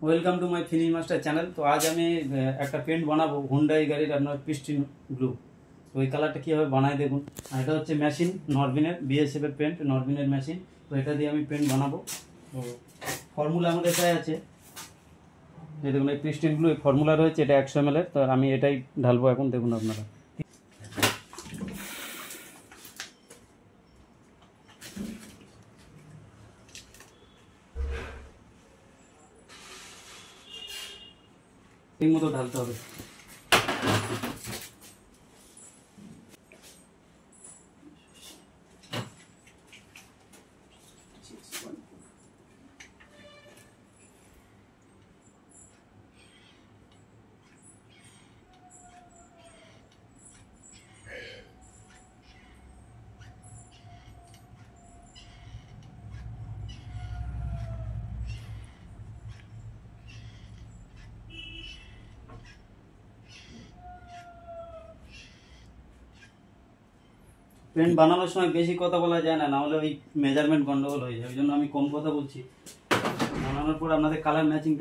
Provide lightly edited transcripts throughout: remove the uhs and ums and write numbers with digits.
Welcome to my finish master channel. তো আজ আমি একটা পেন্ট বানাবো হুন্ডাই গাড়ির আপনার পিস্টিন ব্লু। তো ওই কালারটা কীভাবে বানায় দেখুন। আর এটা হচ্ছে মেশিন নরবিনের বিএসএফের পেন্ট, নরবিনের মেশিন। তো এটা দিয়ে আমি পেন্ট বানাবো। তো ফর্মুলা আমাদের কাছে আছে, এই দেখুন এই পিস্টিন ব্লু ফর্মুলা রয়েছে, এটা 100 ml এর। তো আমি এটাই ঢালবো এখন, দেখুন আপনারা। ঠিক মতো ঢালতে হবে। পেন্ট বানানোর সময় বেশি কথা বলা যায় না, নাহলে ওই মেজারমেন্ট গন্ডগোল হয়ে যায়। ওই জন্য আমি কম কথা বলছি। বানানোর পর আপনাদের কালার ম্যাচিং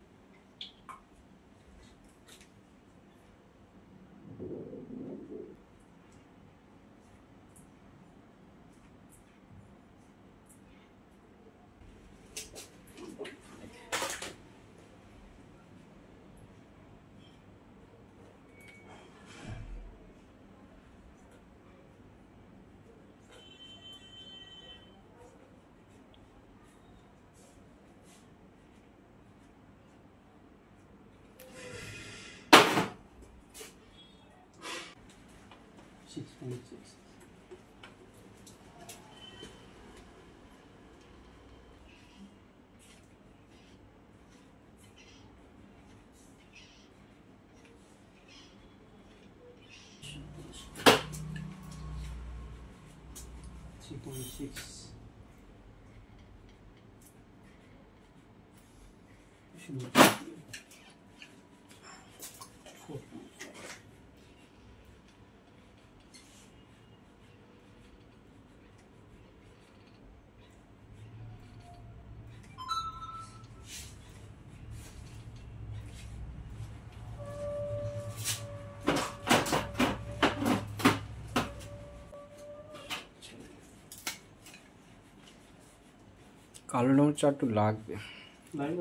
কালো রঙের চা একটু লাগবে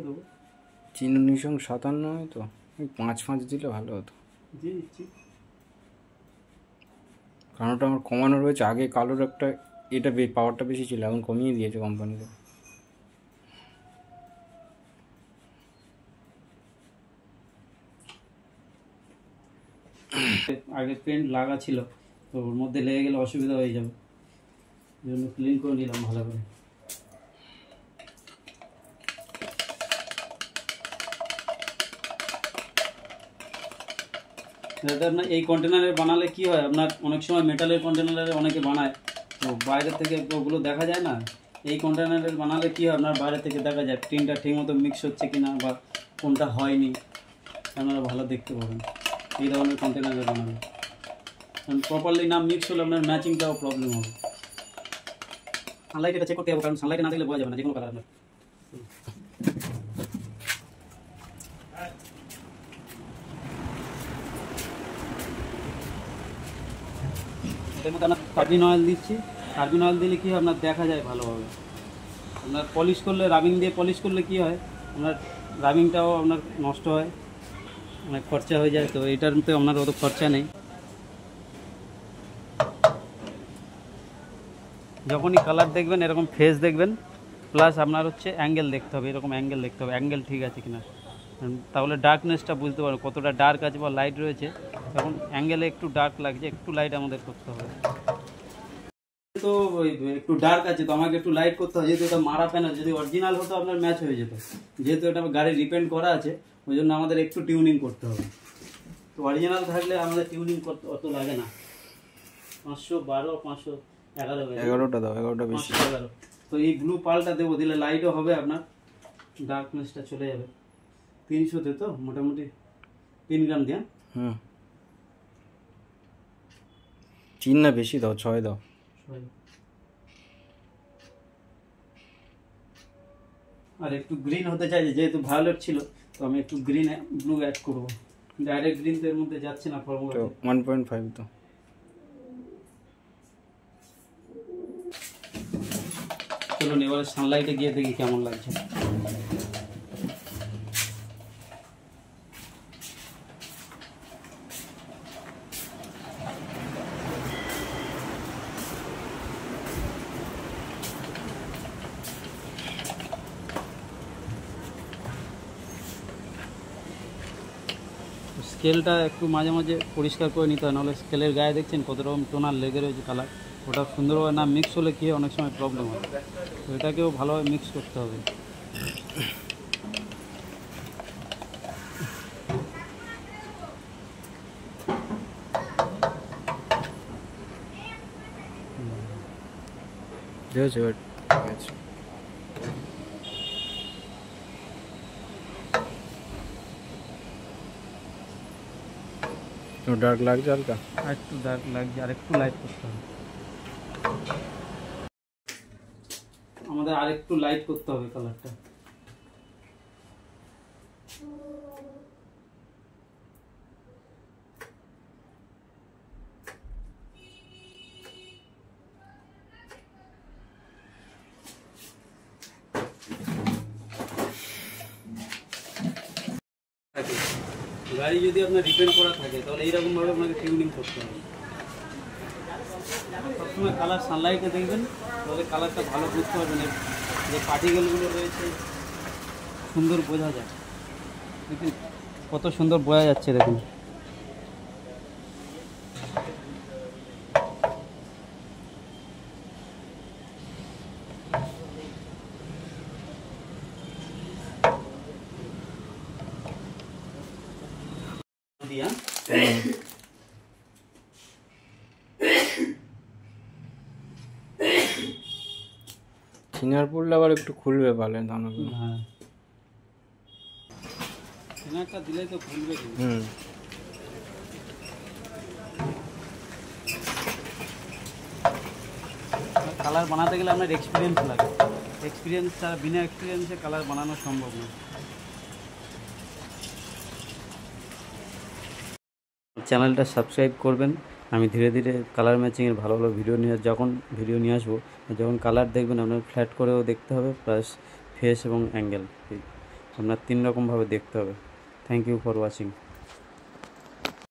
দেবো। 3,957 হয়তো, ওই 5 দিলে ভালো হতো। দিয়ে দিচ্ছি। কালোটা আমার কমানো রয়েছে, আগে কালোর একটা এটা পাওয়ারটা বেশি ছিল, এখন কমিয়ে দিয়েছে কোম্পানিতে। আগে পেন্ট লাগা ছিল, তো ওর মধ্যে লেগে গেলে অসুবিধা হয়ে যাবে, এই জন্য ক্লিন করে নিলাম ভালো করে। আপনার এই কন্টেনারে বানালে কি হয়, আপনার অনেক সময় মেটালের কন্টেনারে অনেকে বানায়, তো বাইরে থেকে ওগুলো দেখা যায় না। এই কন্টেনারে বানালে কি হয়, আপনার বাইরে থেকে দেখা যায় টিনটা ঠিক মতো মিক্স হচ্ছে কিনা বা কোনটা হয়নি, আপনারা ভালো দেখতে পাবেন এই ধরনের কন্টেনারে বানালে। কারণ প্রপারলি না মিক্স হলে আপনার ম্যাচিংটাও প্রবলেম হবে। সানলাইট এটা চেক করতে হবে, কারণ সানলাইটে না দিলে বোঝা যাবে না যে কোনো কালার আপনার। এর মধ্যে আপনার কার্বিন অয়েল দিচ্ছি। কার্বিন অয়েল দিলে কী হয়, আপনার দেখা যায় ভালোভাবে। আপনার পলিশ করলে, রাবিং দিয়ে পলিশ করলে কী হয়, আপনার রাবিংটাও আপনার নষ্ট হয়, অনেক খরচা হয়ে যায়। তো এইটার মধ্যে আপনার অত খরচা নেই। যখনই কালার দেখবেন এরকম ফেস দেখবেন, প্লাস আপনার হচ্ছে অ্যাঙ্গেল দেখতে হবে, এরকম অ্যাঙ্গেল দেখতে হবে, অ্যাঙ্গেল ঠিক আছে কিনা, তাহলে ডার্কনেসটা বুঝতে পারবেন কতটা ডার্ক আছে বা লাইট রয়েছে। তখন অ্যাঙ্গেলে একটু ডার্ক লাগছে, একটু লাইট আমাদের করতে হবে। তো ওই একটু ডার্ক আছে, তো আমাকে একটু লাইট করতে হবে, যেহেতু এটা মারা প্যানেল। যদি অরিজিনাল হতো আপনার ম্যাচ হয়ে যেত, যেহেতু এটা গাড়ির রিপেন্ট করা আছে, ওই জন্য আমাদের একটু টিউনিং করতে হবে। তো অরিজিনাল থাকলে আমাদের টিউনিং করতে অত লাগে না। 512, 511, 11টা দাও, 11টা বেশি। 511। তো এই ব্লু পালটা দেবো, দিলে লাইটও হবে, আপনার ডার্কনেসটা চলে যাবে। 300-তে তো মোটামুটি 3 গ্রাম দিয়ে। হুম, 3 না বেশি দাও, 6 দাও। আর একটু গ্রিন হতে চাইছে, যেহেতু ভায়োলেট ছিল তো আমি একটু গ্রিন ব্লু অ্যাড করবো, ডাইরেক্ট গ্রিন তো এর মধ্যে যাচ্ছে না ফর্মুলা। তো 1.5 তো চলুন এবারে সানলাইটে গিয়ে দেখি কেমন লাগছে। স্কেলটা একটু মাঝে মাঝে পরিষ্কার করে নিতে হয়, নাহলে স্কেলের গায়ে দেখছেন কত রকম টোনার লেগে রয়েছে কালার, ওটা সুন্দরভাবে না মিক্স হলে কি হয়, অনেক সময় প্রবলেম হয়। তো এটাকেও ভালোভাবে মিক্স করতে হবে। দেখেছো আচ্ছা তো ডার্ক লাগছে হালকা, আর একটু ডার্ক লাগছে, আর একটু লাইট করতে হবে আমাদের, আর একটু লাইট করতে হবে কালারটা। গাড়ি যদি আপনার রিপেয়ার করা থাকে তাহলে এইরকমভাবে আপনাকে টিউনিং করতে হবে। সবসময় কালার সানলাইটে দেখবেন, তাহলে কালারটা ভালো বুঝতে পারবেন, যে পার্টিকেলগুলো রয়েছে সুন্দর বোঝা যায়। দেখুন কত সুন্দর বোঝা যাচ্ছে, দেখুন। দিয়া ফিঙ্গার পড়লে আবার একটু খুলবে ভালো দানা। হ্যাঁ, ফিঙ্গারটা দিলেই তো খুলবে। কালার বানাতে গেলে আপনার এক্সপিরিয়েন্স লাগে, এক্সপিরিয়েন্স ছাড়া, বিনা এক্সপিরিয়েন্সে কালার বানানো সম্ভব না। চ্যানেলটা সাবস্ক্রাইব করবেন, আমি ধীরে ধীরে কালার ম্যাচিংয়ের ভালো ভালো ভিডিও নিয়ে আসবো। যখন কালার দেখবেন আপনার ফ্ল্যাট করেও দেখতে হবে, প্লাস ফেস এবং অ্যাঙ্গেল আপনার 3 রকমভাবে দেখতে হবে। Thank you for watching.